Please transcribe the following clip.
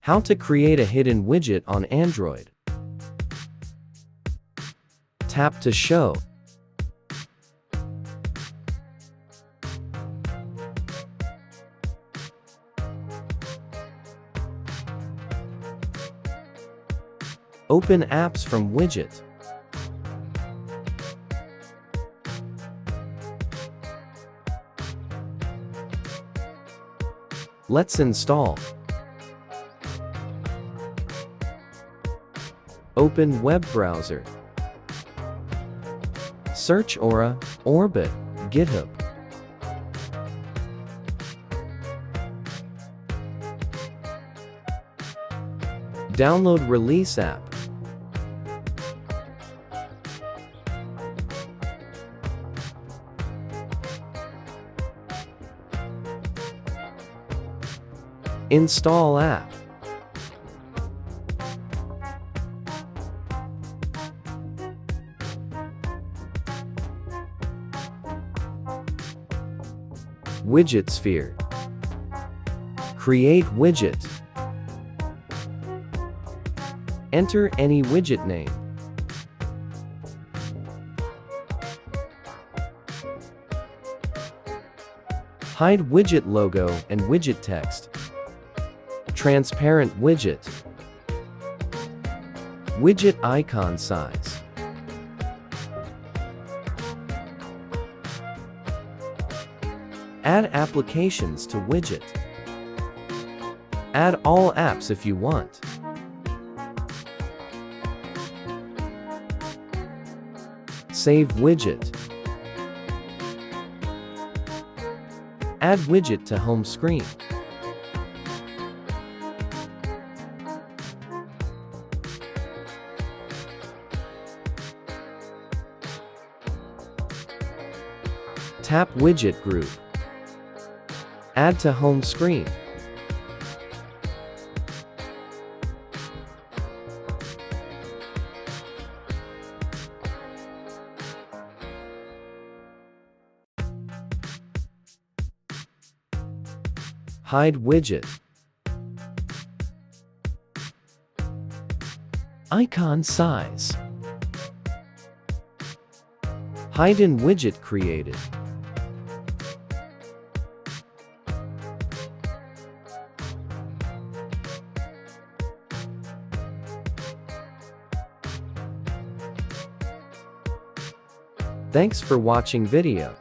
How to create a hidden widget on Android. Tap to show. Open apps from Widget. Let's install. Open web browser. Search Aura, Orbit, GitHub. Download Release app. Install app. Widget sphere. Create widget. Enter any widget name. Hide widget logo and widget text. Transparent widget. Widget icon size. Add applications to widget. Add all apps if you want. Save widget. Add widget to home screen. Tap widget group. Add to home screen. Hide widget. Icon size. Hide in widget created. Thanks for watching video.